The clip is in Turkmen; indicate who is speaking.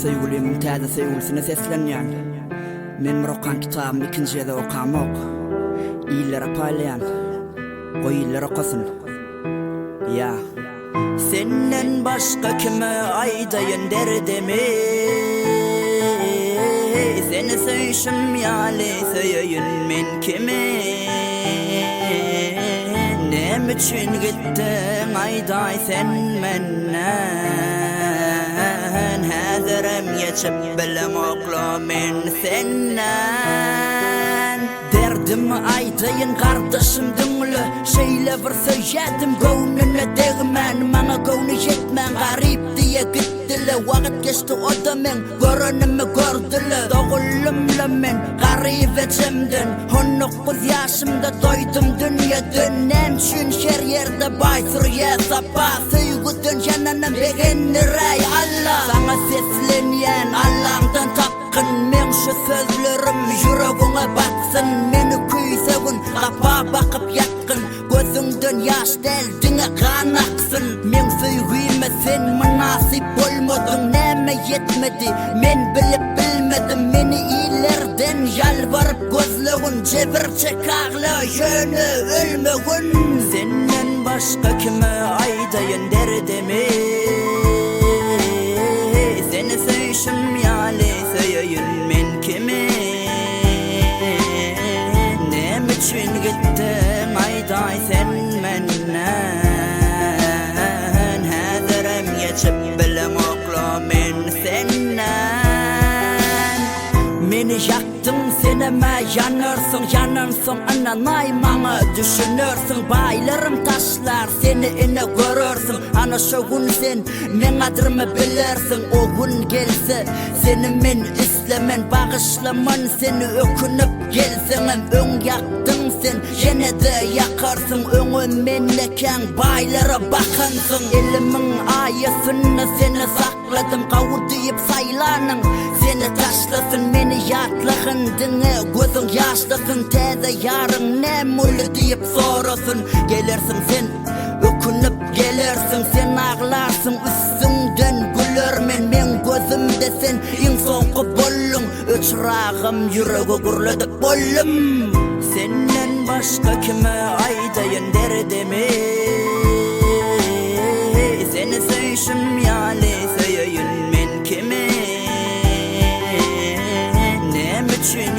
Speaker 1: Sevgilim täze sevgilisine seslenýän. Men okuyan kitabym ikinji ýerde okamok. İllere paýlayan, goý iller okasyn. Ya, senden başka kime aýdaýyn derdimi? Seni söýüşüm ýaly söýeýin men kime? Nem üçün gittin aýdaý sen menden? Häzirem geçip bilemokla men senden. Derdimi aýdaýyn gardaşym döňlü, şeýle bir söýýädim göwnüne degmen, maňa göwni ýetmän garyp diýe gitdile. Wagt geçdi odamyň görenimi gördüle. Dogullumla men garyp ejemden, 19 ýaşymda doýdum dünýeden. Nem üçin her ýerde baýsyrýa sapa, söýgüden ýananam begendiräý Allah. Saňa seslenýän Allah'dan tapkyn men şu sözlerim ýüregiňe batsyn. Meni küýsegin gapa bakyp ýatkyn, gözüňden ýaş deldiňe kan aksyn. Men söýgüme sen münasip bolmadyň, näme ýetmedi men bilip bilmedim. Meni ilerden ýalbaryp gözlegin, jebir çekagly ýöne ölmegin. Senden başka kime aýdaýyn derdimi? Seni söýüşüm ýaly söýeýin men kime? Nem üçün gittin aýdaý sen menden? Häzirem geçip bilemokla men senden. Meni ýakdyň seneme ýanarsың, ýanarsың ananay maňa düşünersiň. Baýlarym taşlar seni ine görersiň, ana şo gün sen men adrymy bilersiň. O gün gelse seni men islemen, bagyşlaman seni ökünüp gelseňem. Öň ýakdyň sen ýene de ýakarsың, öňe menleken baýlara bakansың. Elimiň aýasyny seni sakladym, gawy diýip saýlanyň seni taşlasyn. Meni ýatlagyn diňe gözüň ýaşlasyn, täze ýaryň näme diýip sorasyn. Gelersiň sen ökünüp gelersiň, sen aglarsың üstüňden gülermen. Men gözümde sen iň soňky bollum, öçragym ýüregi gürledip bollum. Senden başka kime aýdaýyn derdimi? Seni söýüşüm ýaly söýeýin men kime? Nem üçün